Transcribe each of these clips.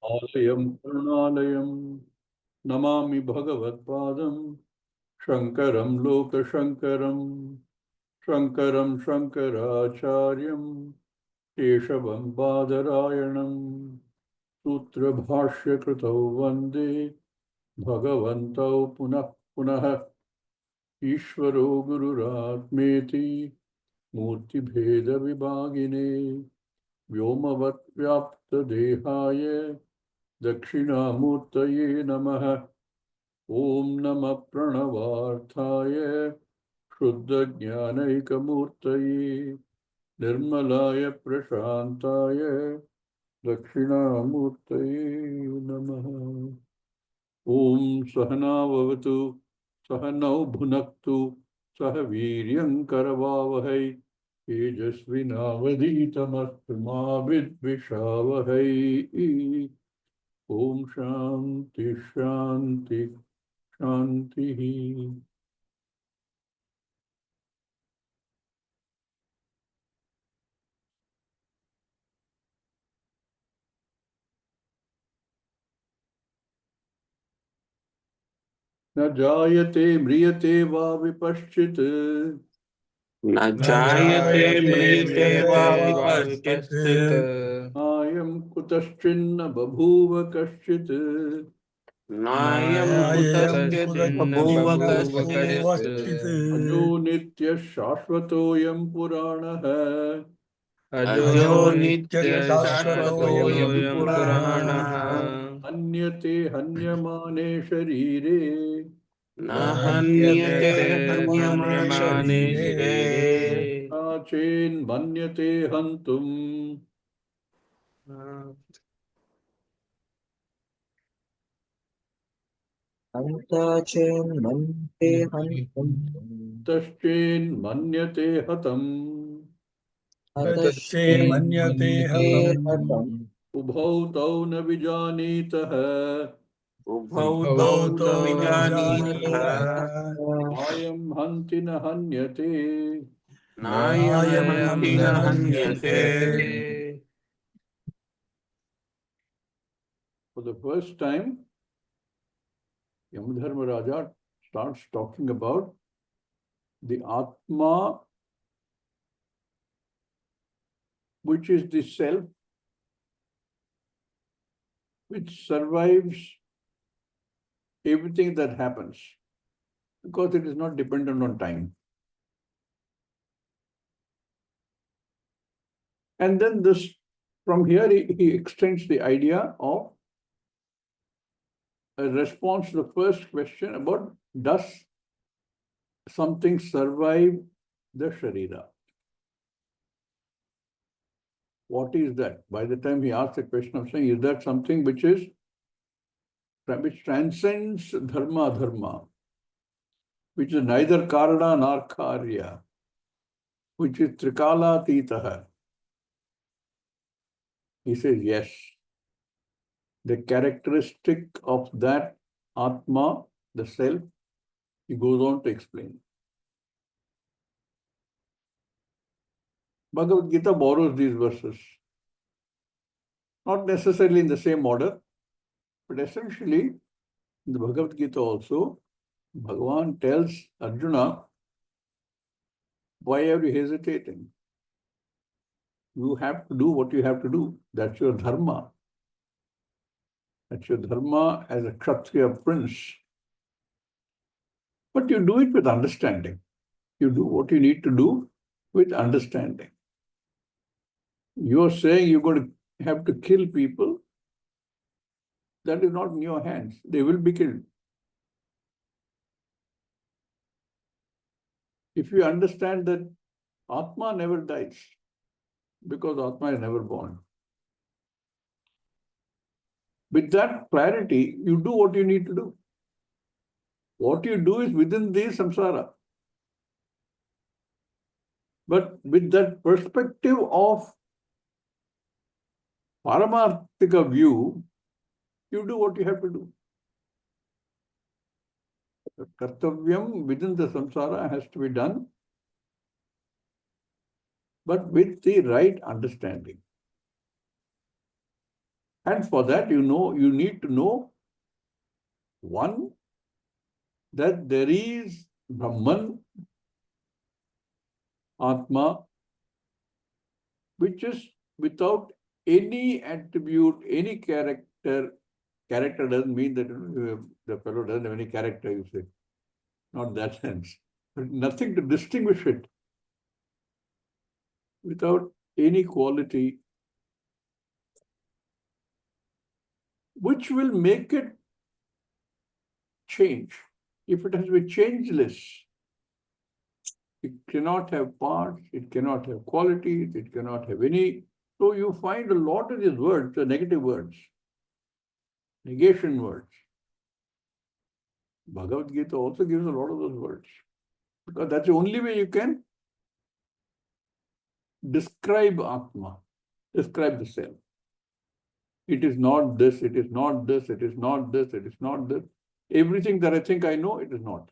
आलयं करुणालयं नमामि भगवत्पादं शङ्करं लोकशङ्करं शङ्करं शङ्कराचार्यं केशवं बादरायणं सूत्रभाष्यकृतौ वन्दे भगवन्तौ पुनः पुनः ईश्वरो गुरुरात्मेति मूर्तिभेदविभागिने व्योमवद्व्याप्तदेहाय दक्षिणामूर्तये नमः। ॐ नमः प्रणवार्थाय शुद्धज्ञानैकमूर्तये निर्मलाय प्रशान्ताय दक्षिणामूर्तये नमः। ॐ सहनाववतु सहनौ भुनक्तु सह वीर्यं करवावहै तेजस्विनावधीतमस्तु मा विद्विषावहै। ओम शांति शांति शांति। न जायते म्रियते वा विपश्चित् न न जायते जायते म्रियते वा विपश्चित् विपश्चित् नायं कुतश्चिन्न बभूव कश्चित् नायं नायं कुतश्चित् बभूव कुतश्चिन्न कश्चित् बभूवश्चित् अजो नित्यः शाश्वतोऽयं पुराणः अजो अजो नित्यः नित्यशाश्वतोऽयं शाश्वतोऽयं पुराणः पुराणः हन्यते हन्यमाने शरीरे न न हन्यते हन्यते हन्यमाने शरीरे चेन्मन्यते हन्तुम् अन्ताचेन्मन्ते हन्तुम् तश्चेन्मन्यते हतम् ततश्चेन्मन्यते हतश्चेन्मन्ये हतम् हतम् उभौ तौ न विजानीतः उभौ तौ उभौ न तौ न विजानीतः विजानीतः नायं हन्ति न हन्यते। नायं नायं हन्ति हन्ति न न हन्यते। हन्यते। For the first time, Yamadharmaraja starts talking about the Atma, which is the self which survives everything that happens because it is not dependent on time. And then this, from here, he extends the idea of a response to the first question about does something survive the Sharira? What is that? By the time he asks the question of saying, is that something which transcends dharma, which is neither karana nor karya, which is trikala titaha? He says, yes. The characteristic of that Atma, the self, he goes on to explain. Bhagavad Gita borrows these verses. Not necessarily in the same order, but essentially in the Bhagavad Gita also, Bhagavan tells Arjuna, why are you hesitating? You have to do what you have to do. That's your dharma. That's your dharma as a Kshatriya prince. But you do it with understanding. You do what you need to do with understanding. You're saying you're going to have to kill people. That is not in your hands. They will be killed. If you understand that Atma never dies, because Atma is never born. With that clarity, you do what you need to do. What you do is within the samsara. But with that perspective of Paramarthika view, you do what you have to do. The kartavyam within the samsara has to be done, but with the right understanding. And for that, you need to know, one, that there is Brahman, Atma, which is without any attribute, any character. Character doesn't mean that the fellow doesn't have any character, you say. Not that sense. But nothing to distinguish it. Without any quality, which will make it change. If it has been changeless, it cannot have parts, it cannot have qualities, it cannot have any. So you find a lot of these words are negative words, negation words. Bhagavad Gita also gives a lot of those words, because that's the only way you can describe Atma, describe the self. It is not this, it is not this, it is not this, it is not this. Everything that I think I know, it is not.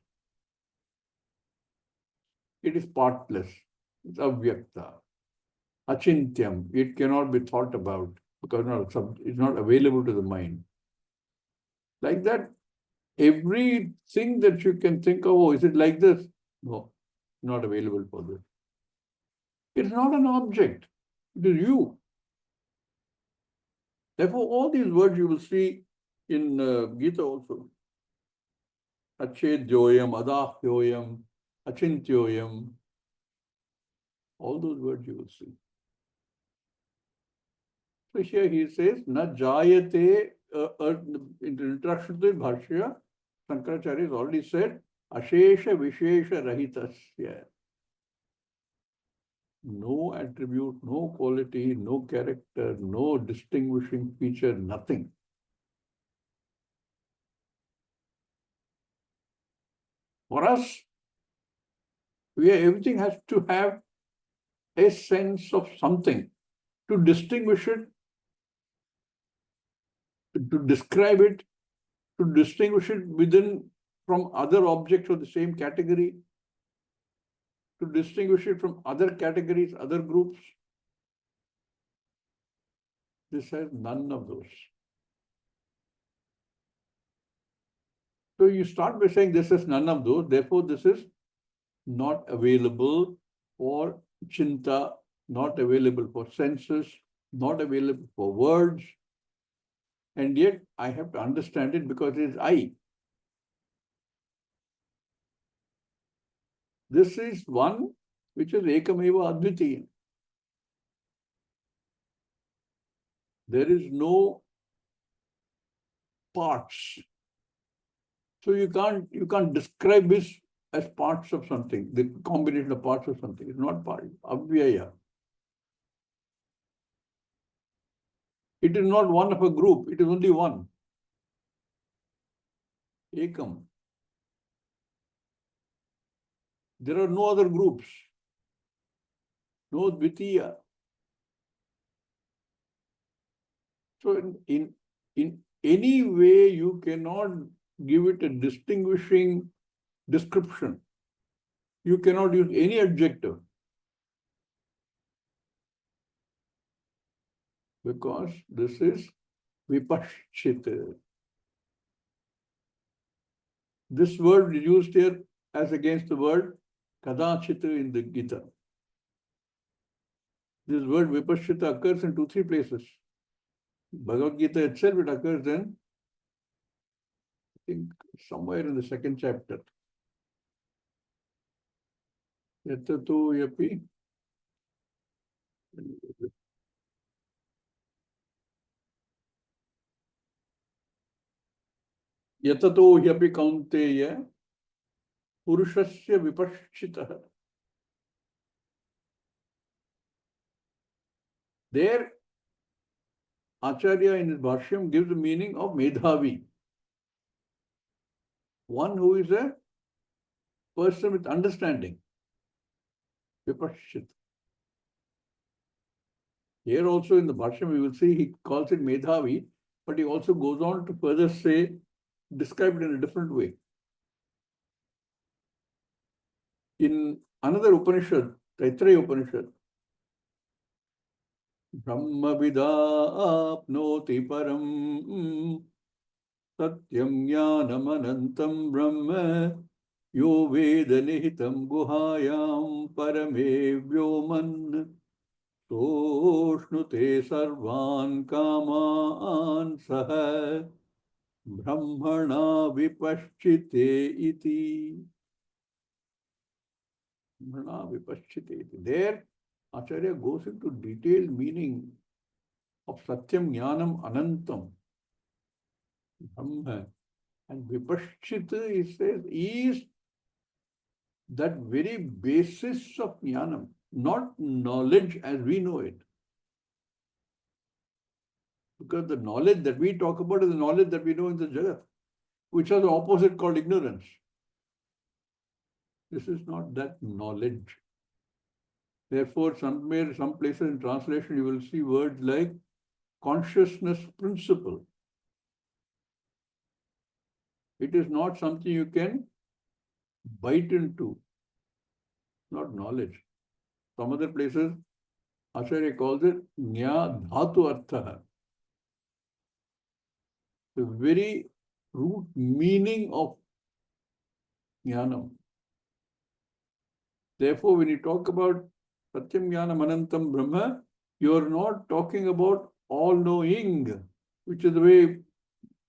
It is partless. It's avyakta. Achintyam. It cannot be thought about because it's not available to the mind. Like that, everything that you can think of, oh, is it like this? No, not available for this. It's not an object. It is you. Therefore, all these words you will see in Gita also. Achedyoyam, adahyoyam, achintyoyam. All those words you will see. So here he says, na jayate, in the introduction to the Bhashya, Shankaracharya has already said, ashesha vishesha rahitasya. No attribute, no quality, no character, no distinguishing feature, nothing. For us, everything has to have a sense of something to distinguish it, to describe it, to distinguish it within from other objects of the same category, to distinguish it from other categories, other groups. This has none of those. So you start by saying this is none of those, therefore this is not available for chinta, not available for senses, not available for words. And yet I have to understand it because it is I. This is one which is ekameva advitiyam. There is no parts. So you can't describe this as parts of something, the combination of parts of something. It's not part, avyaya. It is not one of a group, it is only one. Ekam. There are no other groups. No dvitiya. So in any way you cannot give it a distinguishing description. You cannot use any adjective. Because this is vipashchita. This word is used here as against the word kadachita in the Gita. This word vipashchita occurs in 2-3 places. Bhagavad Gita itself, it occurs in, I think, somewhere in the 2nd chapter. Yatato yapi. Yatato yapi kaunteya purushasya vipashchitah. There, Acharya in his Bashyam gives the meaning of Medhavi. One who is a person with understanding. Vipashchit. Here also in the Bashyam, we will see he calls it Medhavi, but he also goes on to further say, describe it in a different way. In another Upanishad, Taittiriya Upanishad, Brahmavida apnoti param satyam jnanam anantam brahma yo veda nihitam guhayam parame vyoman Soshnute sarvan kaman saha brahmana vipaschite iti. Brahmana vipaschite iti. There, Acharya goes into detailed meaning of Satyam Jnanam Anantam. Brahma. And vipaschita, he says, is that very basis of Jnanam, not knowledge as we know it. Because the knowledge that we talk about is the knowledge that we know in the Jagat, which has the opposite called ignorance. This is not that knowledge. Therefore, somewhere, some places in translation, you will see words like consciousness principle. It is not something you can bite into, not knowledge. Some other places, Acharya calls it Nya Dhatu Artha. The very root meaning of Jnanam. Therefore, when you talk about Satyam Jnanam Anantam Brahma, you are not talking about all-knowing, which is the way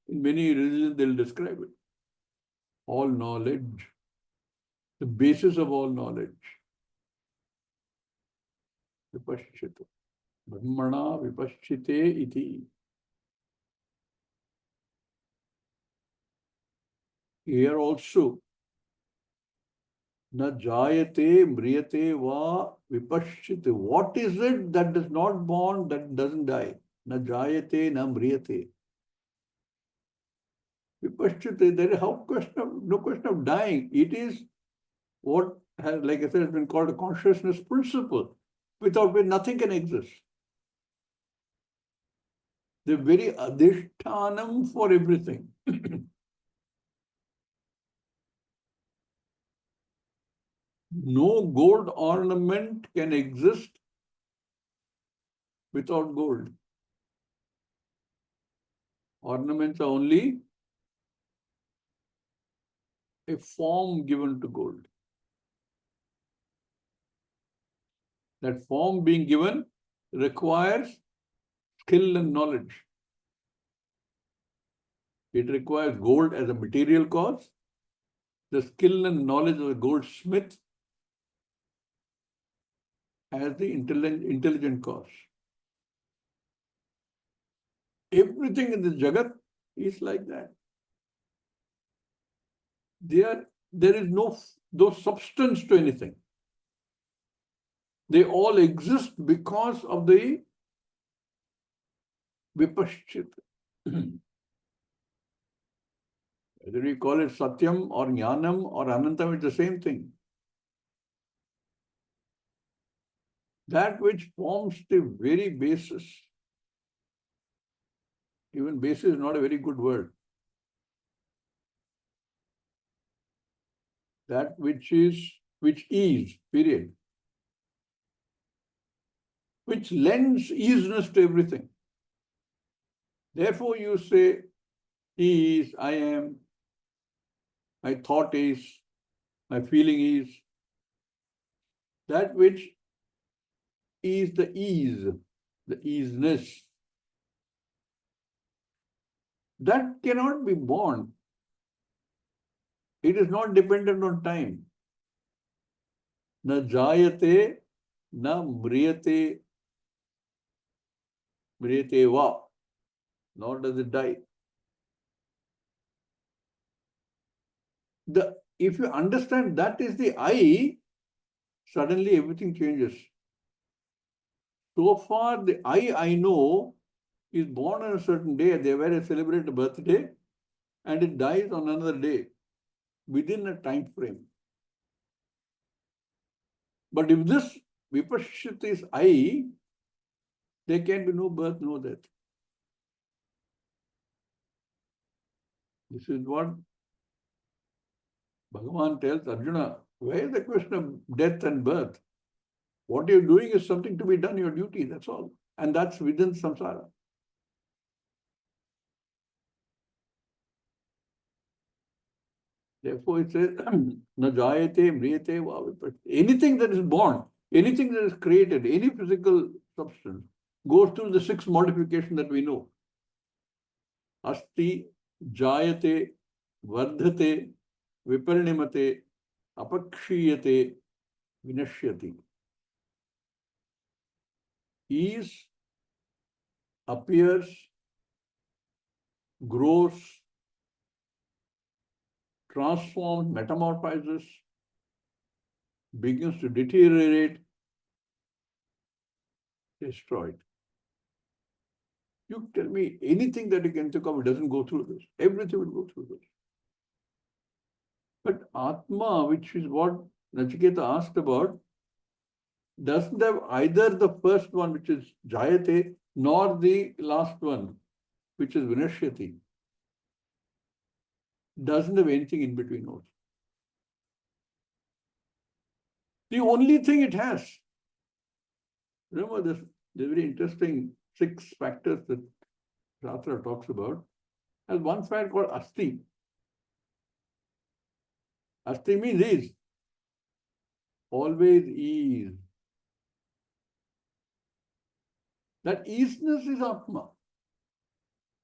in many religions they'll describe it. All knowledge, the basis of all knowledge. Vipaschita. Brahmana vipaschite iti. Here also, na jayate mriyate va vipaschite. What is it that is not born, that doesn't die? Na jayate na mriyate. Vipaschite, there is no question of dying. It is what has, like I said, has been called a consciousness principle, without which nothing can exist. The very adhishthanam for everything. No gold ornament can exist without gold. Ornaments are only a form given to gold. That form being given requires skill and knowledge. It requires gold as a material cause, the skill and knowledge of the goldsmith as the intelligent cause. Everything in the Jagat is like that. There is no substance to anything. They all exist because of the vipaschita. Whether we call it Satyam or Jnanam or Anantam, it's the same thing. That which forms the very basis. Even basis is not a very good word. That which is, period. Which lends easiness to everything. Therefore, you say, he is, I am, my thought is, my feeling is. That which is the ease, the easiness. That cannot be born. It is not dependent on time. Na jayate, na mriyate va, nor does it die. If you understand that is the I, suddenly everything changes. So far, the I know is born on a certain day, they were to celebrate a birthday, and it dies on another day, within a time frame. But if this vipaschita is I, there can be no birth, no death. This is what Bhagavan tells Arjuna. Where is the question of death and birth? What you're doing is something to be done, your duty, that's all. And that's within samsara. Therefore, it says, na jayate, mriyate, va vipassati. Anything that is born, anything that is created, any physical substance, goes through the 6 modifications that we know. Asti, jayate, vardhate, viparinimate, apakshiyate, vinashyati. Is, appears, grows, transforms, metamorphizes, begins to deteriorate, destroyed. You tell me anything that you can think of, it doesn't go through this. Everything will go through this. But Atma, which is what Nachiketa asked about, doesn't have either the first one, which is Jayate, nor the last one, which is Vinashyati. Doesn't have anything in between also. The only thing it has, remember this, the very interesting 6 factors that Shastra talks about, has one fact called Asti. Asti means is. Always is. That isness is Atma.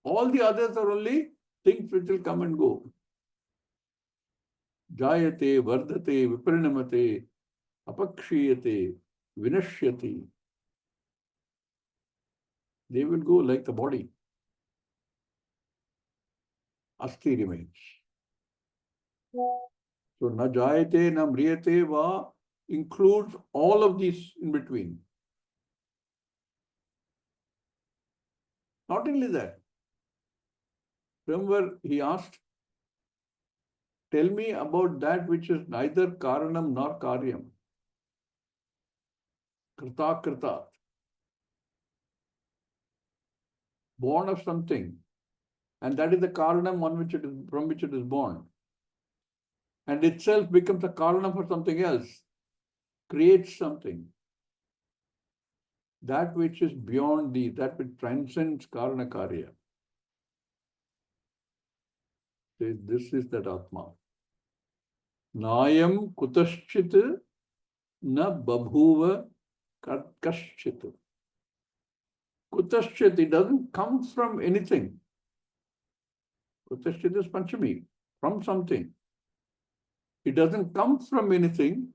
All the others are only things which will come and go. Jayate, vardhate, viparinamate, apakshiyate, vinashyati. They will go like the body. Asti remains. So, na jayate, na mriyate, va includes all of these in between. Not only that. Remember, he asked, tell me about that which is neither karanam nor karyam. Krita kritat. Born of something. And that is the karanam on which it is, from which it is born. And itself becomes a karanam for something else. Creates something. That which is beyond these, that which transcends karana karya. This is that Atma. Nayam kutaschit na babhuva kaschit. Kutaschit, it doesn't come from anything. Kutaschit is Panchami, from something. It doesn't come from anything.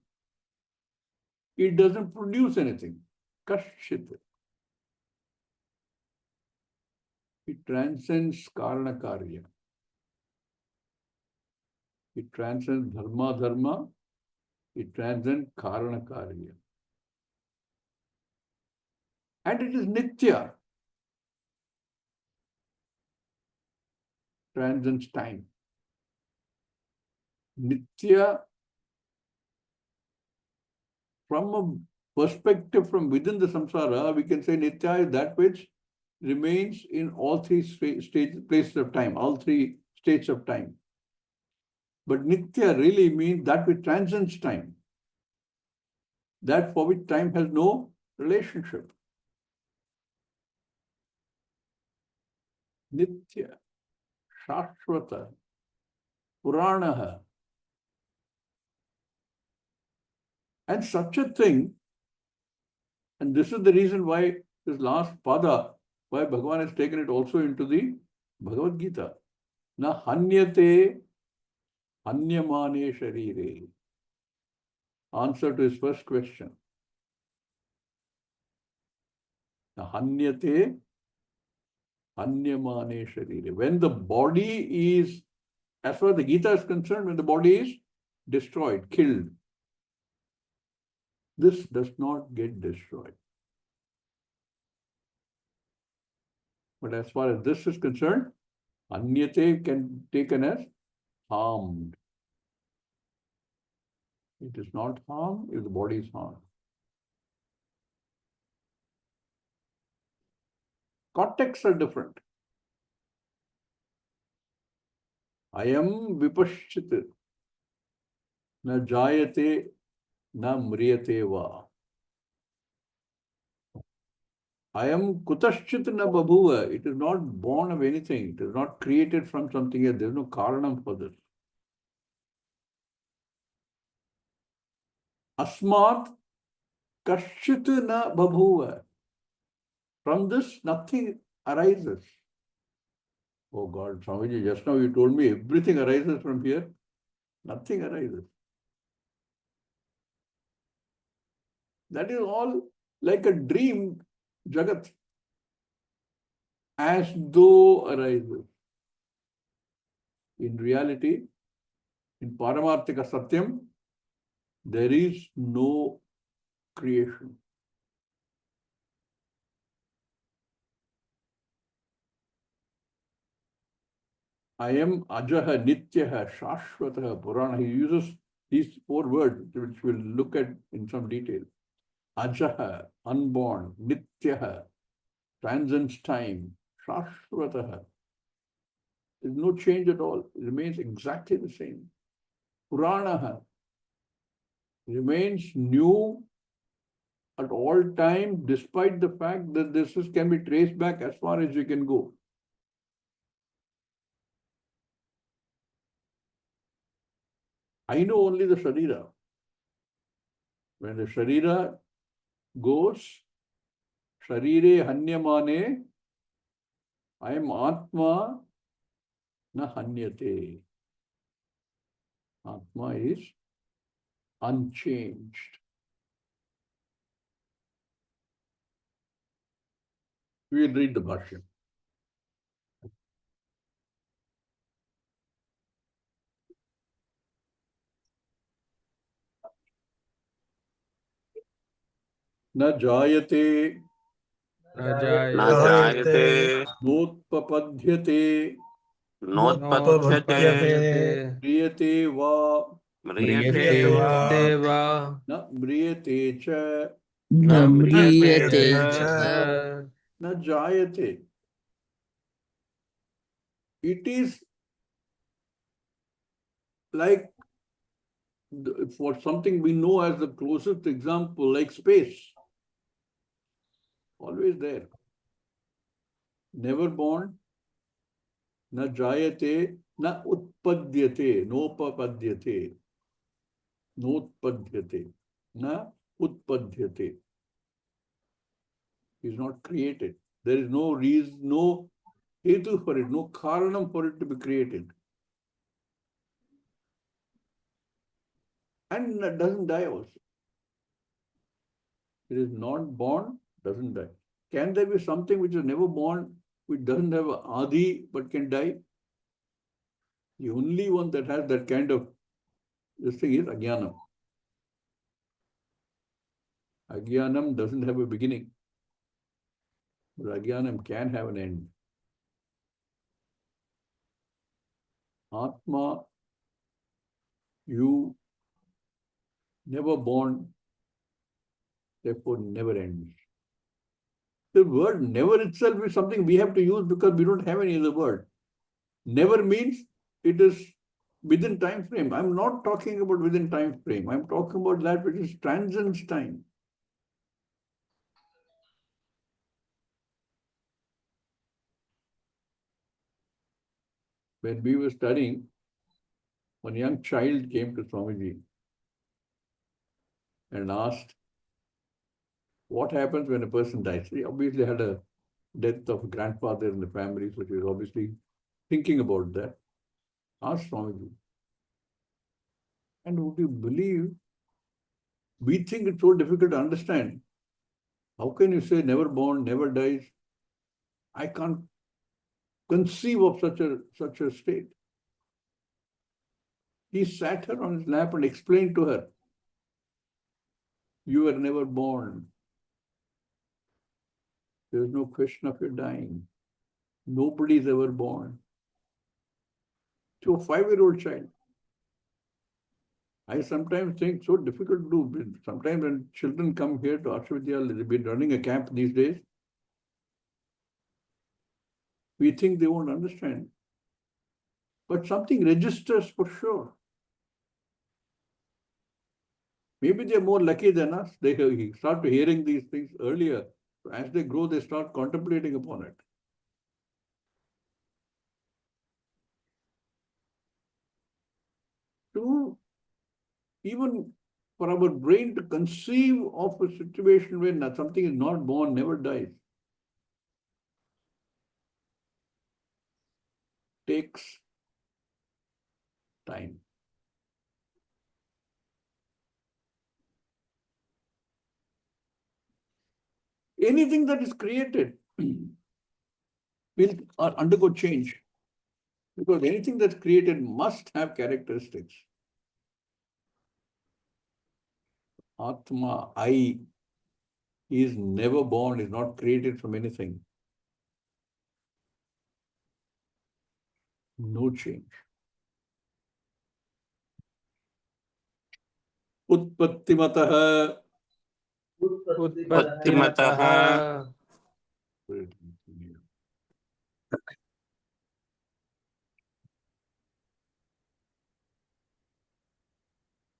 It doesn't produce anything. Kaschit. It transcends karana karya. It transcends dharma dharma. It transcends karana karya. And it is nitya. Transcends time. Nitya, from a perspective from within the samsara, we can say nitya is that which remains in all 3 stages, places of time, all 3 states of time. But nitya really means that which transcends time. That for which time has no relationship. Nitya, Shashvata, Puranaha. And such a thing, and this is the reason why this last pada, why Bhagavan has taken it also into the Bhagavad Gita. Na hanyate hanyamane sharire. Answer to his first question. Na hanyate hanyamane sharire. When the body is, as far as the Gita is concerned, when the body is destroyed, killed, this does not get destroyed. But as far as this is concerned, anyate can be taken as harmed. It is not harmed if the body is harmed. Contexts are different. I am vipaschit. Na jayate, na mriyate va. I am kutaschit na babhuva. It is not born of anything. It is not created from something else. There is no karanam for this. Asmat kaschit na babhuva. From this, nothing arises. Oh God, Swamiji, just now you told me everything arises from here. Nothing arises. That is all like a dream, Jagat, as though arises. In reality, in Paramarthika Satyam, there is no creation. I am Ajaha, Nityaha, Shashwataha, Purana. He uses these 4 words, which we'll look at in some detail. Ajaha, unborn, Nityaha, transcends time, Shashwataha. There's no change at all. It remains exactly the same. Puranaha remains new at all times, despite the fact that this can be traced back as far as you can go. I know only the Sharira. When the Sharira goes, Sharire Hanyamane, I am Atma na Hanyate. Atma is unchanged. We will read the Bashyam. Na jayate, न जायते जायते notpapadhyate, नोत्पद्यते नोत्पद्यते Priyate va, म्रियते म्रियते वा वा na mriyate cha, न न न म्रियते म्रियते म्रियते च च na jayate. It is like for something we know as the closest example, like space. Always there. Never born, na jayate, na utpadyate, nopapadyate, notpadyate, na utpadyate. Is not created. There is no reason, no hetu for it, no karanam for it to be created. And it doesn't die also. It is not born, doesn't die. Can there be something which is never born, which doesn't have a adi but can die? The only one that has that kind of this thing is Ajnanam. Ajnanam doesn't have a beginning, but Ajnanam can have an end. Atma, you never born, therefore never ends. The word never itself is something we have to use because we don't have any other word. Never means it is within time frame. I'm not talking about within time frame. I'm talking about that which is transcends time. When we were studying, one young child came to Swamiji and asked, what happens when a person dies? He obviously had a death of a grandfather in the family, so he was obviously thinking about that. Asked Swamiji. And would you believe, we think it's so difficult to understand. How can you say never born, never dies? I can't conceive of such a state. He sat her on his lap and explained to her, you were never born. There is no question of your dying. Nobody is ever born. To a 5-year-old child. I sometimes think so difficult to do. Sometimes when children come here to Ashwavidyalaya, they've been running a camp these days. We think they won't understand. But something registers for sure. Maybe they're more lucky than us. They start hearing these things earlier. So as they grow, they start contemplating upon it. To even for our brain to conceive of a situation where something is not born, never dies, takes time. Anything that is created will undergo change, because anything that's created must have characteristics. Atma, I, is never born, is not created from anything. No change. Utpattimataha. Utpattimatah.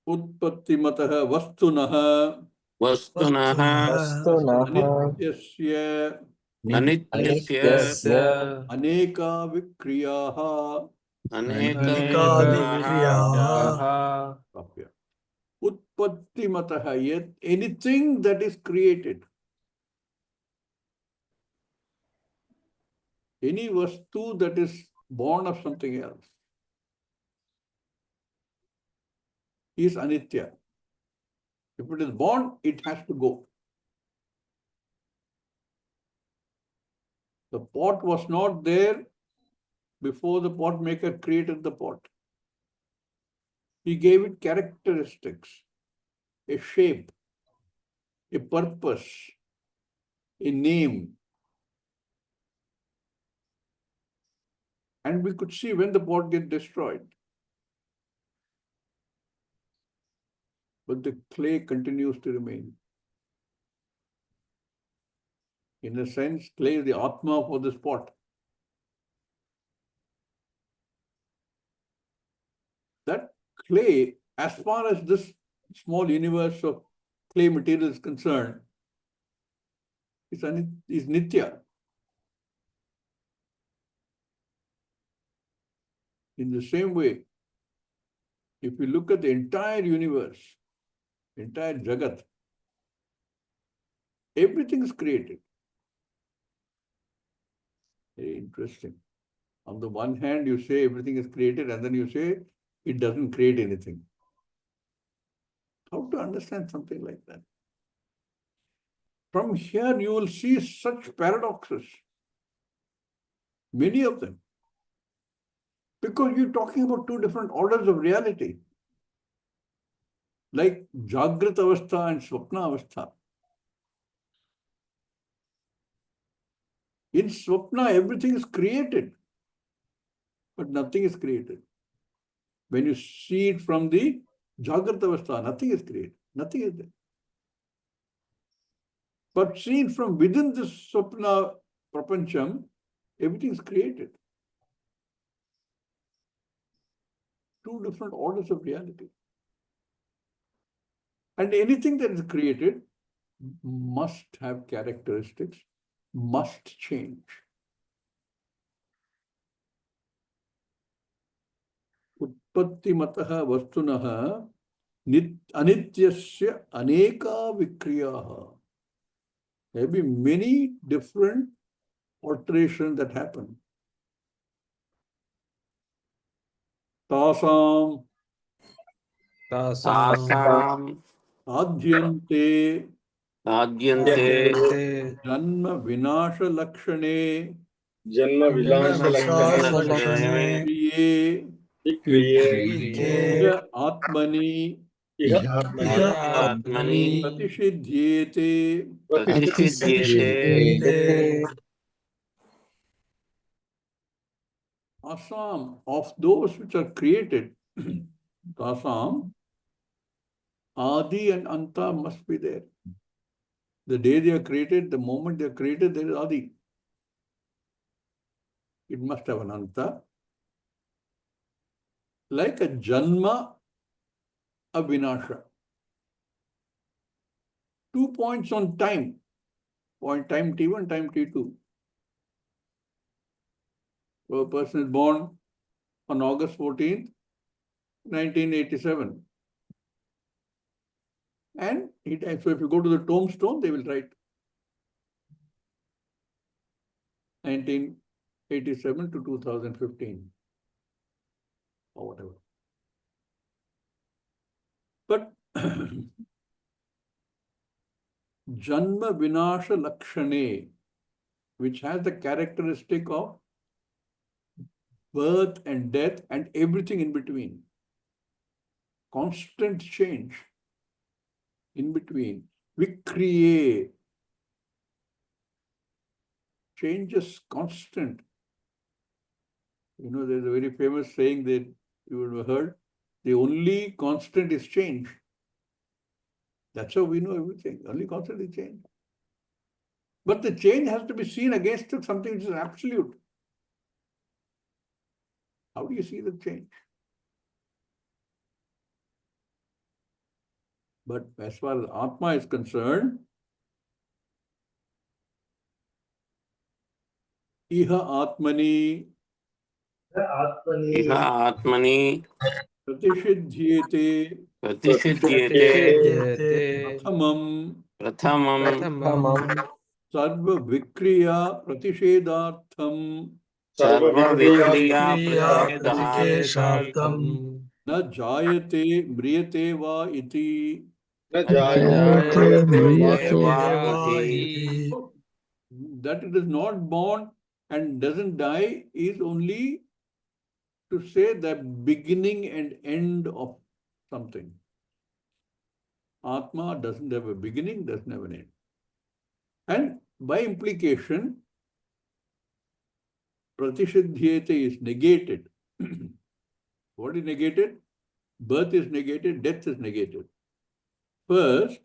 Utpattimataha vastunaha. Vastunah. Vastunah Anityasya Anityasya. Anityasya aneka vikriyaha. Aneka Anekadi vikriyaha. Kapya. Utpattimataha, yet anything that is created, any vastu that is born of something else, is anitya. If it is born, it has to go. The pot was not there before the pot maker created the pot. He gave it characteristics, a shape, a purpose, a name. And we could see when the pot gets destroyed. But the clay continues to remain. In a sense, clay is the Atma for this pot. That clay, as far as this small universe of clay material is concerned, is nitya. In the same way, if we look at the entire universe, entire Jagat, everything is created. Very interesting. On the one hand, you say everything is created, and then you say it doesn't create anything. How to understand something like that? From here, you will see such paradoxes, many of them, because you're talking about two different orders of reality, like Jagrata Avastha and Swapna Avastha. In Swapna, everything is created, but nothing is created. When you see it from the Jagrata Avastha, nothing is created, nothing is there. But seen from within this Swapna Prapancham, everything is created. Two different orders of reality. And anything that is created must have characteristics, must change. Utpattimataha vastunaha anityasya aneka vikriyaha. There will be many different alterations that happen. Tasam Tasam. adhyante Adyante. janma vinasha lakshane Janma Vilasha Lakshane Lakshane. kriye Vikriye iha atmani Iha Iha Atmani Atmani. pratishidhyete. Pratishidhyate. Asam, of those which are created, Asam, Adi and Anta must be there. The day they are created, the moment they are created, there is Adi. It must have an Anta. Like a Janma, a Vinasha. 2 points on time. point time t1, time t2. So a person is born on August 14th, 1987. And so if you go to the tombstone, they will write 1987 to 2015 or whatever. But Janma Vinasha Lakshane, which has the characteristic of birth and death and everything in between. Constant change in between. Vikriye. Change is constant. You know, there's a very famous saying that you would have heard. The only constant is change. That's how we know everything. Only constant is change. But the change has to be seen against something which is absolute. How do you see the change? But as far as Atma is concerned, Iha Atmani Iha Atmani Pratishidhyete Pratishidyate Prathamam Prathamam Sarva Vikriya Pratishedhartham Sarva Vikriya Kriya Pratishedartham Na Jayate Mriyate Va Iti. न Jayate जायते Mriyate Va Va iti. iti. That it is not born and doesn't die is only to say the beginning and end of something. Atma doesn't have a beginning, doesn't have an end. And by implication, Pratishidhyate is negated. What is negated? Birth is negated, death is negated. First,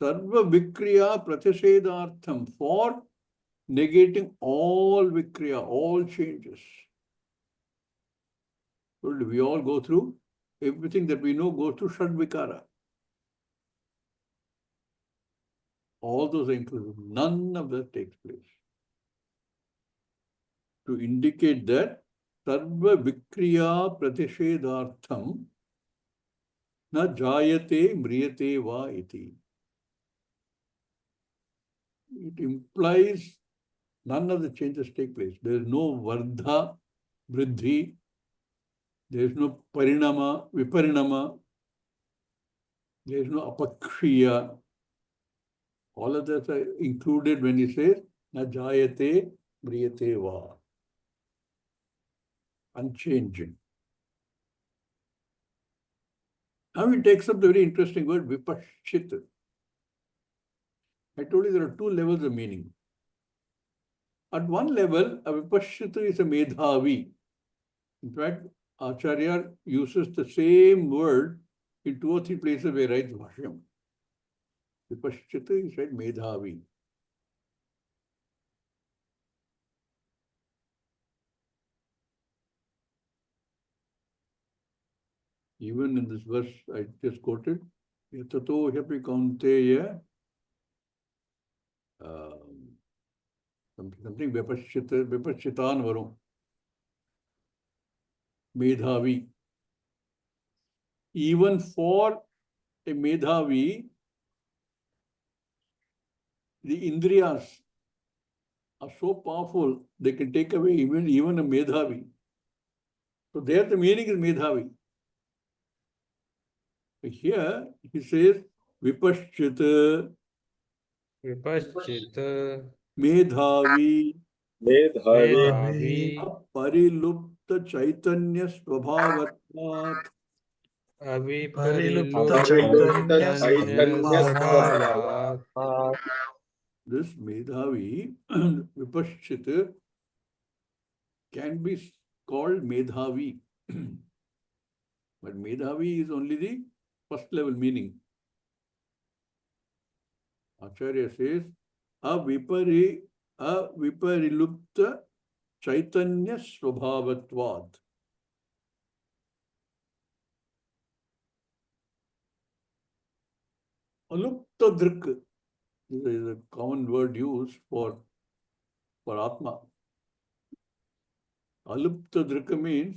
Sarva Vikriya Pratishedartham, for negating all Vikriya, all changes. We all go through, everything that we know goes through Shadvikara. All those are included. None of that takes place. To indicate that Sarva Vikriya Pratishedartham na jayate mriyate va iti. It implies none of the changes take place. There is no Vardha, Vriddhi. There is no Parinama, Viparinama. There is no Apakshiya. All of that are included when he says, na jayate mriyate va. Unchanging. Now he takes up the very interesting word vipashchit. I told you there are two levels of meaning. At one level, a vipashchit is a medhavi. In fact, Acharya uses the same word in 2 or 3 places where he writes Bashyam. Vipashchit, he said medhavi. Even in this verse I just quoted, Yatato hyapi kaunteya something vipashchitan varum. Medhavi. Even for a medhavi, the indriyas are so powerful, they can take away even a medhavi. So there the meaning is medhavi. Here he says vipashchit Vipashchit medhavi मेधावी Medhavi aparilupta chaitanya swabhavatvat. Parilupta Aviparilupta Chaitanya Chaitanya Swabhavat. Swabhavat. This medhavi vipashchit can be called medhavi. But medhavi is only the first level meaning. Acharya says, aviparilupta chaitanya swabhavatvat. Alupta drik. is a common word used for Atma. Alupta drika means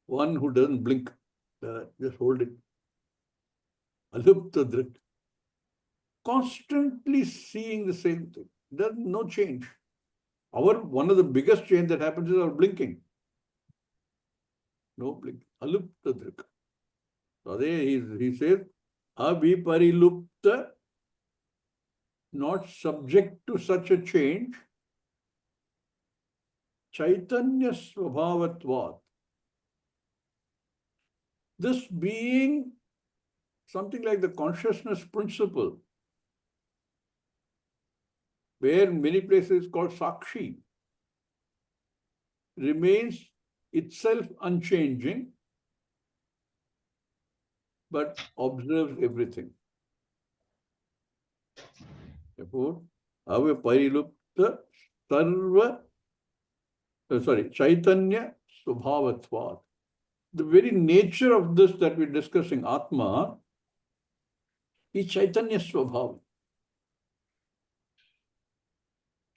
one who doesn't blink. Just hold it. Alupta drik. Constantly seeing the same thing. There's no change. One of the biggest change that happens is our blinking. No blink. Alupta drik. So he says, Aviparilupta, not subject to such a change, Chaitanya Swabhavatvat. This being something like the consciousness principle, where in many places called Sakshi, remains itself unchanging, but observes everything. Therefore, Aviparilupta Chaitanya Swabhavatvat. The very nature of this that we're discussing, Atma, is Chaitanya Swabhav.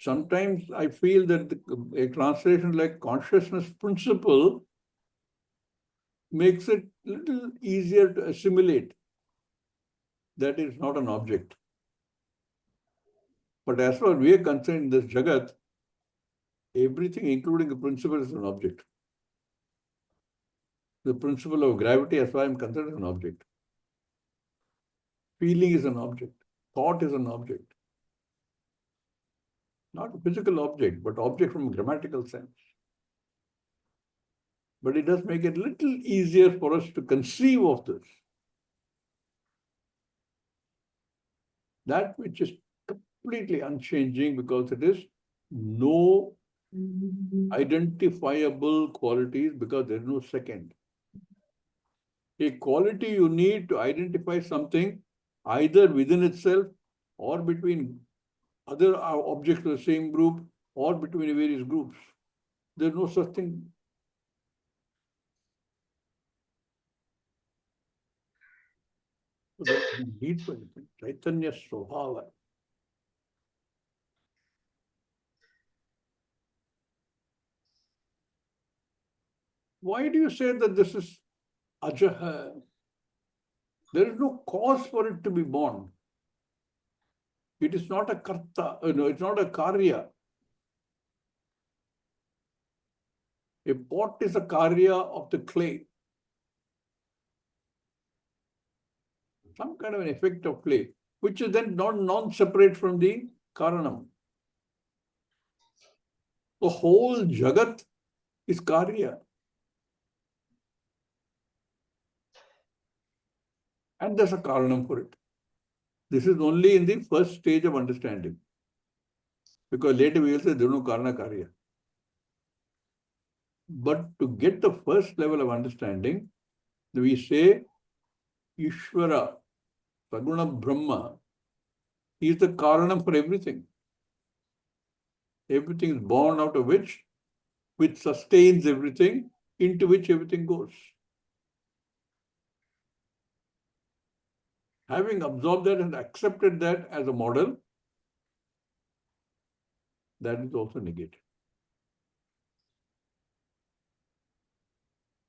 Sometimes I feel that a translation like consciousness principle makes it a little easier to assimilate that it's not an object. But as far as we are concerned in this Jagat, everything, including the principle, is an object. The principle of gravity, as far as I'm concerned, is an object. Feeling is an object. Thought is an object. Not a physical object, but object from a grammatical sense. But it does make it a little easier for us to conceive of this. That which is completely unchanging because it is no identifiable qualities because there is no second. A quality you need to identify something either within itself or between other objects of the same group or between various groups. There is no such thing. So there is no need for anything. Chaitanya Swabhava. Why do you say that this is Ajaha? There is no cause for it to be born. It is not a karta, it's not a karya. A pot is a karya of the clay. Some kind of an effect of clay, which is then not non-separate from the karanam. The whole jagat is karya. And there's a karanam for it. This is only in the first stage of understanding. Because later we will say there is no karana karya. But to get the first level of understanding, we say Ishvara, Saguna Brahma, is the karanam for everything. Everything is born out of which sustains everything, into which everything goes. Having absorbed that and accepted that as a model, that is also negated.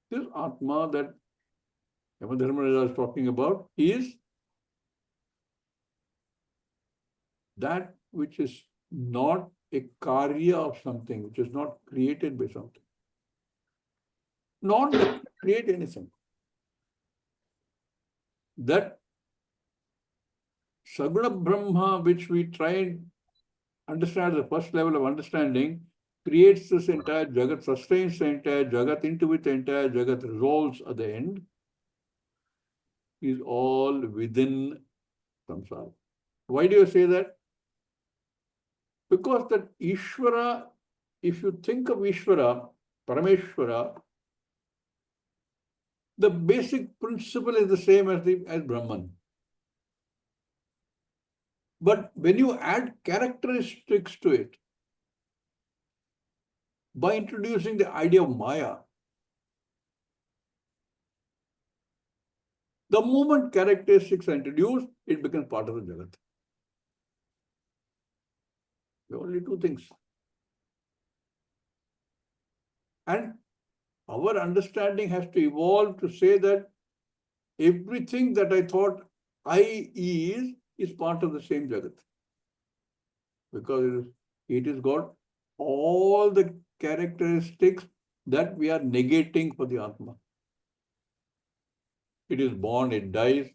This Atma that Yamadharmaraja is talking about is that which is not a karya of something, which is not created by something. Not that create anything. That Saguna Brahma, which we try and understand the first level of understanding, creates this entire Jagat, sustains the entire Jagat, into which the entire Jagat resolves at the end, is all within samsara. Why do you say that? Because that Ishvara, if you think of Ishvara, Parameshvara, the basic principle is the same as Brahman. But when you add characteristics to it, by introducing the idea of Maya, the moment characteristics are introduced, it becomes part of the Jagat. Only two things. And our understanding has to evolve to say that everything that I thought I is part of the same Jagat. Because it has got all the characteristics that we are negating for the Atma. It is born, it dies,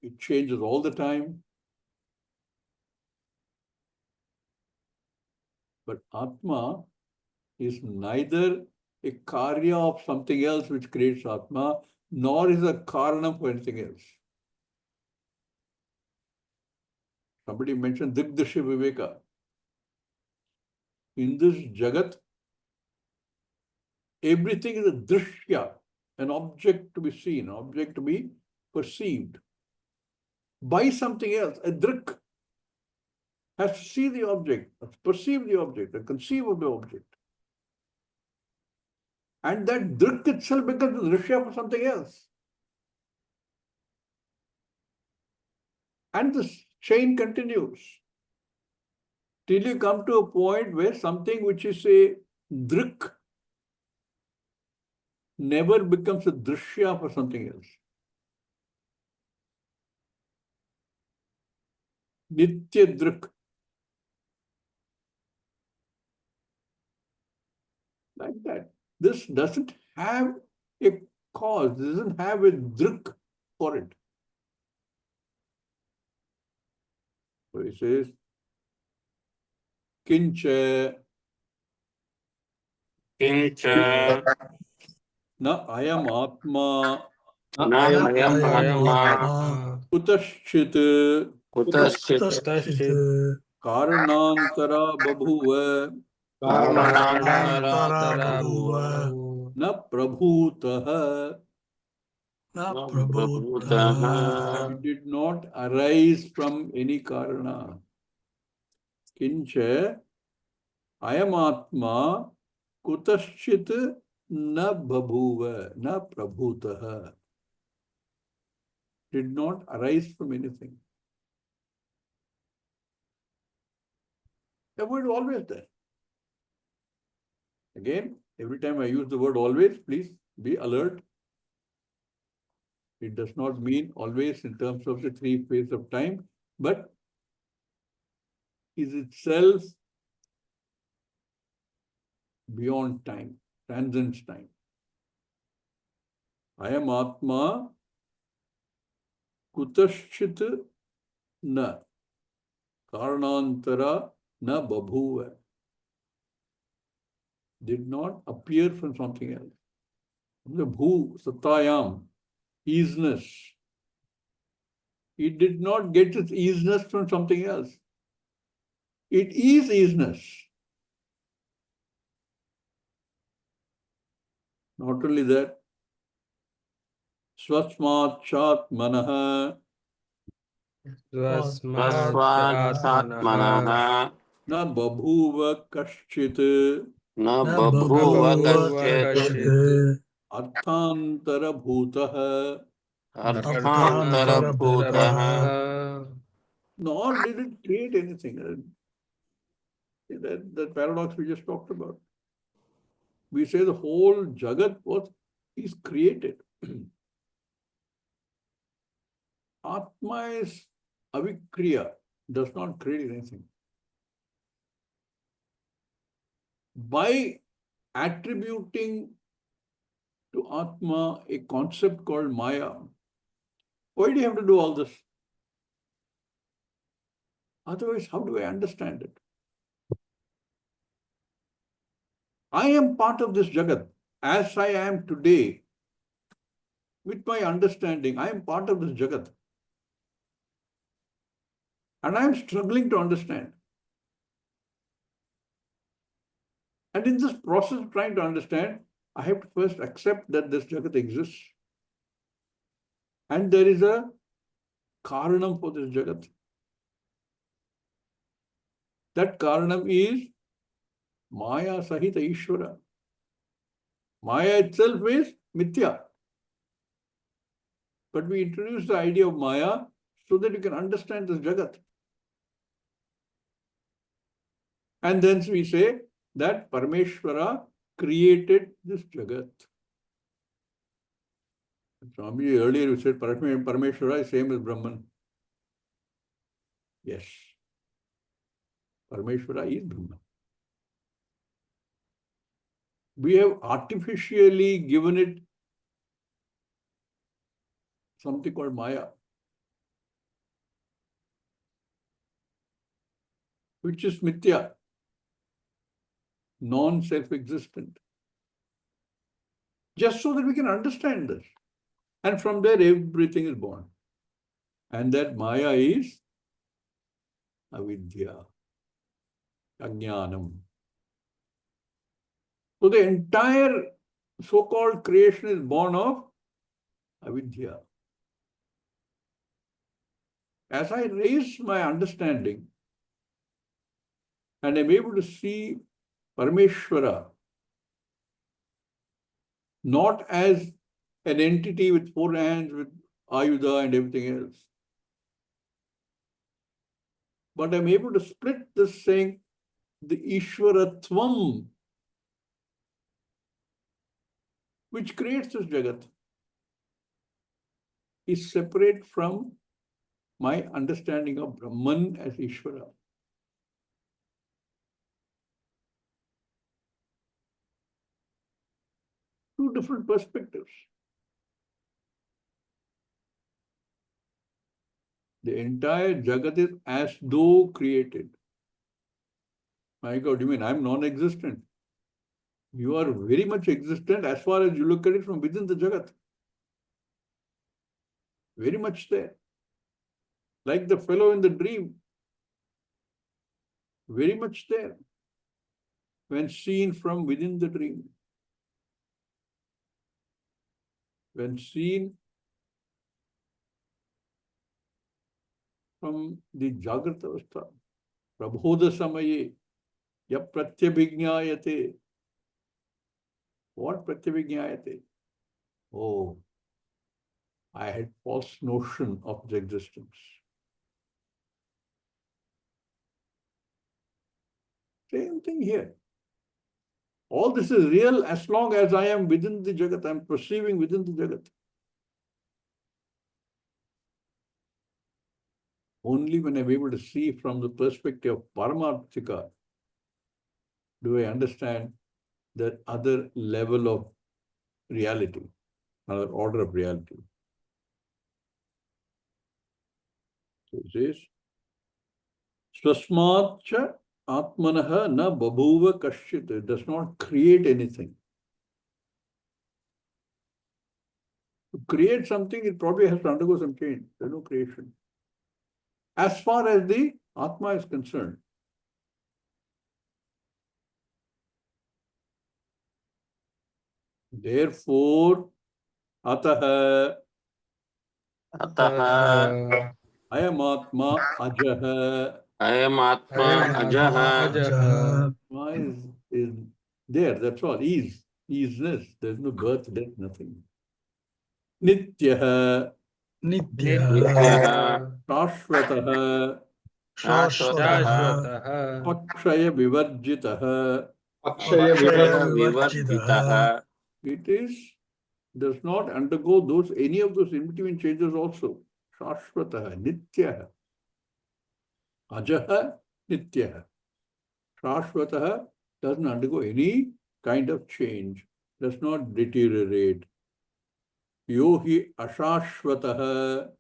it changes all the time. But Atma is neither a karya of something else which creates Atma, nor is a karanam for anything else. Somebody mentioned Digdashya Viveka. In this Jagat, everything is a drishya, an object to be seen, an object to be perceived by something else. A drik has to see the object, perceive the object, and conceive of the object. And that drik itself becomes a drishya for something else. And this chain continues till you come to a point where something which is a drik never becomes a drishya for something else. Nitya drik. Like that. This doesn't have a cause, doesn't have a drik for it. So he says, Kincha Kincha na ayam atma na ayam ayam atma kutaschit kutaschit Kutaschit karanantara babhuva karanantara bhuva bhuva na prabhutah. na na prabhutaha prabhutaha. It did not arise from any karana. Kincha ayam atma kutaschit na babhuva na prabhutah. Did not arise from anything. The word always there. Again, every time I use the word always, please be alert. It does not mean always in terms of the three phases of time, but is itself beyond time, transcends time. I am Atma kutaschit na karanantara na babhuva. Did not appear from something else. The bhu, satayam, easiness. It did not get its easiness from something else. It is easiness. Not only that, swasmat chat manaha Svasmat Vasvatmanaha na babhuva kaschit na na babhuva babhuva kaschit kashit arthantara bhutah. arthantara arthantara bhutaha. bhutaha. Nor did it create anything. That paradox we just talked about. We say the whole Jagat is created. Atma is avikriya, does not create anything. By attributing to Atma a concept called Maya, why do you have to do all this? Otherwise, how do I understand it? I am part of this Jagat. As I am today, with my understanding, I am part of this Jagat. And I am struggling to understand. And in this process of trying to understand, I have to first accept that this Jagat exists. And there is a karanam for this Jagat. That karanam is Maya Sahita Ishvara. Maya itself is Mithya. But we introduce the idea of Maya so that you can understand this Jagat. And then we say that Parameshwara created this Jagat. Swami, earlier you said Parameshwara is same as Brahman. Yes. Parameshwara is Brahman. We have artificially given it something called Maya, which is Mithya, non-self-existent. Just so that we can understand this. And from there, everything is born. And that Maya is avidya, ajnanam. So the entire so-called creation is born of avidya. As I raise my understanding and I'm able to see Parameshwara not as an entity with 4 hands, with ayuda and everything else, but I'm able to split this saying the Ishwaratvam, which creates this Jagat, is separate from my understanding of Brahman as Ishvara. Two different perspectives. The entire Jagat is as though created. My God, you mean I'm non-existent? You are very much existent as far as you look at it from within the Jagat. Very much there. Like the fellow in the dream. Very much there. When seen from within the dream. When seen from the Jagrata Avastha. Prabodha Samaye. Ya Pratyabhignayate. What Pratyabhignayate? Oh, I had false notion of the existence. Same thing here. All this is real as long as I am within the Jagat, I am perceiving within the Jagat. Only when I'm able to see from the perspective of Paramarthika do I understand that other level of reality, another order of reality. So it says, Swasmatcha Atmanaha na babhuva kashchit. It does not create anything. To create something, it probably has to undergo some change. There's no creation. As far as the Atma is concerned. Therefore, Ataha अतः Ayamatma Ajaha. अयमात्मा अजः Ajaha. Atma is there, that's all. Easiness. There's no birth, death, nothing. Nityaha नित्यः Nityaha. Shashvataha शाश्वतः Shashvatah. Akshaya Vivarjitaha. Akshay Akshaya विवर् विवर्जितः It does not undergo any of those in between changes also. Shashvataha, Nityaha. Ajaha, Nityaha. Shashvataha doesn't undergo any kind of change, does not deteriorate. Yohi Ashashvataha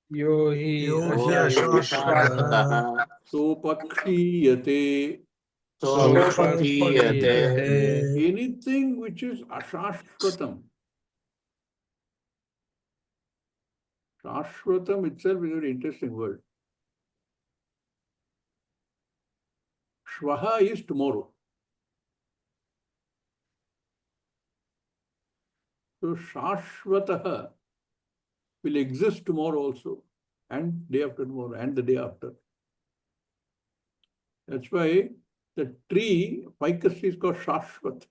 Yo यो हि hi अशाश्वतः ashashvatah. Sopakshiyate. सोपक्षीयते Sopakshiyate. Anything which is Ashashvatam. Shashvatam itself is a very interesting word. Shvaha is tomorrow. So Shashvataha will exist tomorrow also, and day after tomorrow, and the day after. That's why the tree, ficus tree, is called Shashvat.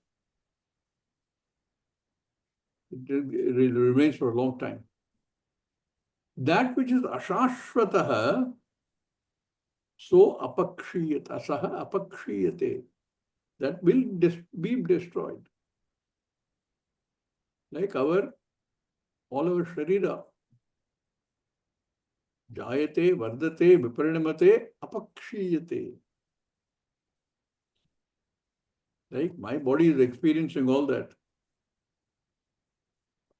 It remains for a long time. That which is Ashashvataha So apakshiyata, saha apakshiyate. That will be destroyed. Like all our sharira. Jayate, vardate, viparinamate, apakshiyate. Like my body is experiencing all that.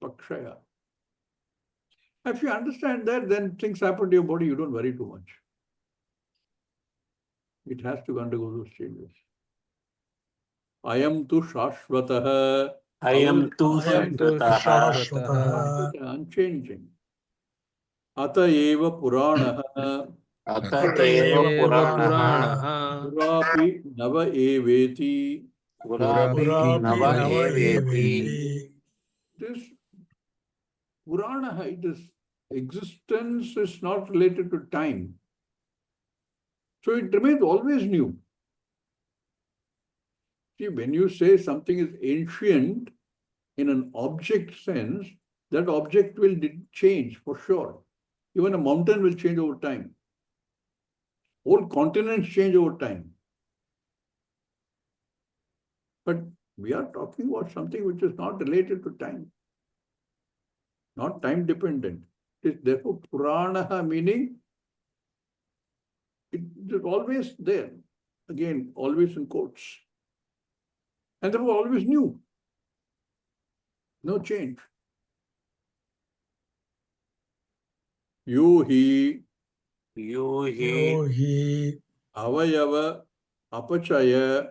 Apakshaya. If you understand that, then things happen to your body, you don't worry too much. It has to undergo those changes. Ayam tu shashvataha. Ayam tu Ayam tu shashvatah. shashvatah. Unchanging. Ata eva puranaha. Atha Ata eva eva Puranaha. Purapi nava eveti. Purapi Purapi Nava nava Eveti. eveti. This Puranaha, it is existence is not related to time. So it remains always new. See, when you say something is ancient in an object sense, that object will change for sure. Even a mountain will change over time. Whole continents change over time. But we are talking about something which is not related to time, not time dependent. It is therefore Puranaha, meaning it is always there. Again, always in quotes. And therefore always new. No change. Yuhi Yuhi Yohi avayava apachaya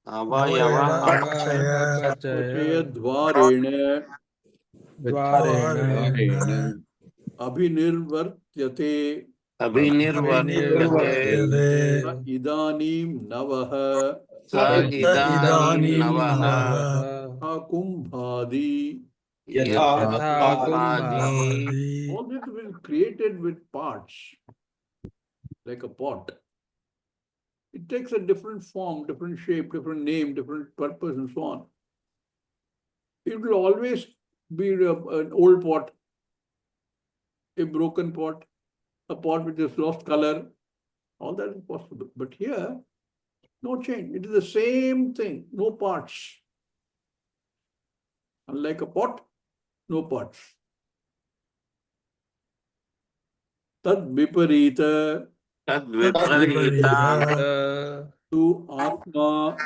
Avayava apachaya apachaya dvarena dvarena abhinirvartyate Abhinirvartyate. abhinirvartyate sa idanim navaha Sa idanim idanim navaha. navaha kumbhadi. Yatha Kumbhadi. bhadi. All this is created with parts, like a pot. It takes a different form, different shape, different name, different purpose, and so on. It will always be an old pot, a broken pot, a pot which has lost color. All that is possible. But here, no change. It is the same thing, no parts. Unlike a pot, no parts. Tad viparita Tad Viparita viparita. tu atma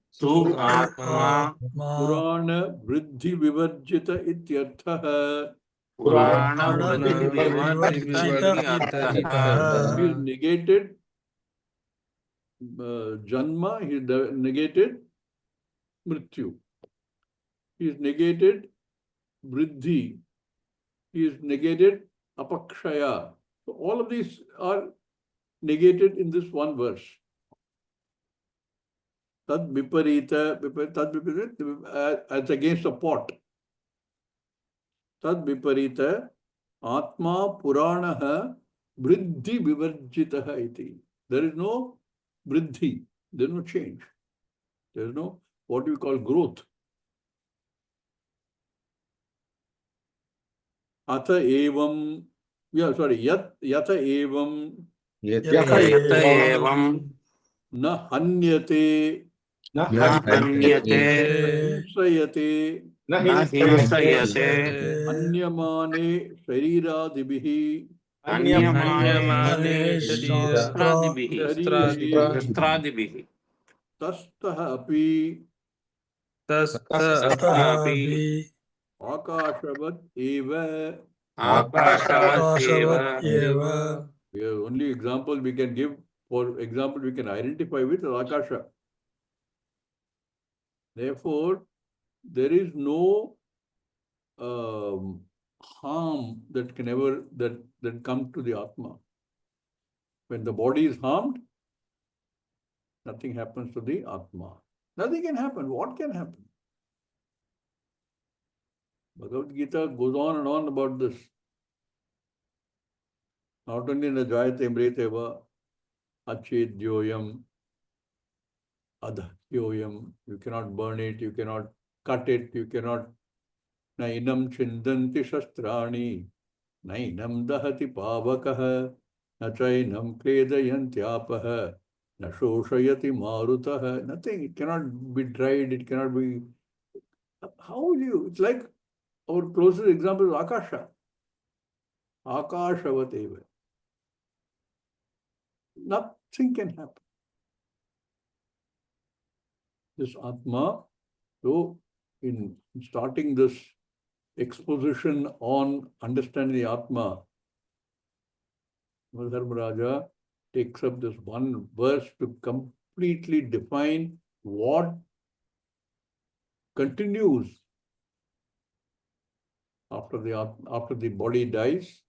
Su atma Atma. Purana Vriddhi Vivarjita Ityarthaha. Purana Purana Vriddhi Vivarjita Vivarjita iti arthaha. He is Ityarthaha. negated Janma, he negated Mrityu. He is negated Vriddhi. He is negated Apakshaya. So all of these are negated in this one verse. Tad viparita, tad viparita, as against a pot. Tad viparita, Atma Puranaha Vriddhi Vivarjitaha iti. There is no Vriddhi, there is no change. There is no what we call growth. Atha evam, yata evam Yata Yata evam evam na hanyate na na hanyate hanyate himsayate na na himsayate himsayate anyamane shariradibihi anyamane anyamane shastra shashradibihi sharihe shastradibihi tastaha api tastapi tahapi akashavat eva. akashavat akashavat eva. eva. The only example we can give, for example, we can identify with is Akasha. Therefore, there is no harm that can ever that come to the Atma. When the body is harmed, nothing happens to the Atma. Nothing can happen. What can happen? Bhagavad Gita goes on and on about this. Not only in the Jayate Mreteva, Achedyoyam, Adhyoyam, you cannot burn it, you cannot cut it, you cannot Nainam Chindanti Shastrani, Nainam Dahati Pavakaha. न chainam kledayantyapah, na shoshayati marutah. Nothing. It cannot be dried. It cannot be. How will you? It's like our closest example is Akasha. Akashavateva. Nothing can happen. This Atma, so in starting this exposition on understanding the Atma, Dharmaraja takes up this one verse to completely define what continues after the body dies,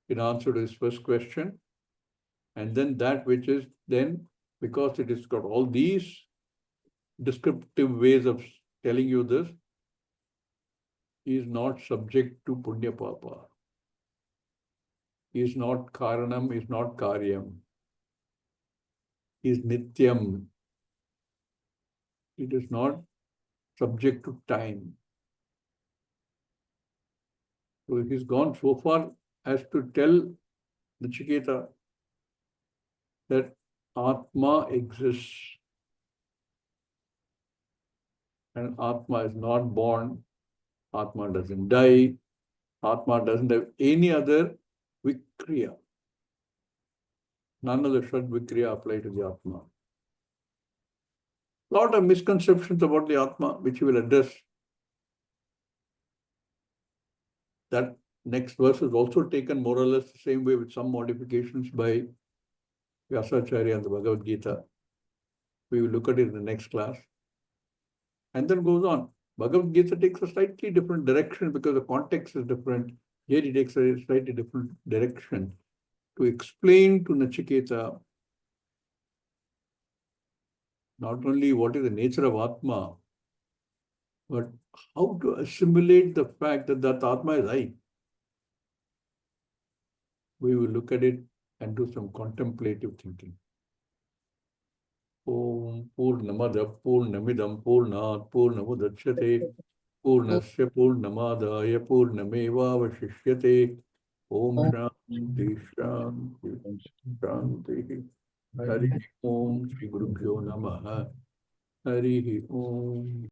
in answer to his first question, and then that which is then, because it has got all these descriptive ways of telling you this, is not subject to punya papa, is not karanam, is not karyam, is nityam, it is not subject to time. So he's gone so far as to tell Nachiketa that Atma exists and Atma is not born, Atma doesn't die, Atma doesn't have any other Vikriya. None of the Shad Vikriya apply to the Atma. Lot of misconceptions about the Atma, which we will address. That next verse is also taken more or less the same way with some modifications by Vyasacharya and the Bhagavad Gita. We will look at it in the next class. And then goes on. Bhagavad Gita takes a slightly different direction because the context is different. Here he takes a slightly different direction to explain to Nachiketa not only what is the nature of Atma, but how to assimilate the fact that that Atma is I. We will look at it and do some contemplative thinking. Om Purnamada Purnamidam Purnat Purnamudachyate Purnasya Purnamadaya Purnameva Vashishyate. Om Shanti Shanti Shanti. Hari Om Shri Gurubhyo Namaha. Hari Om.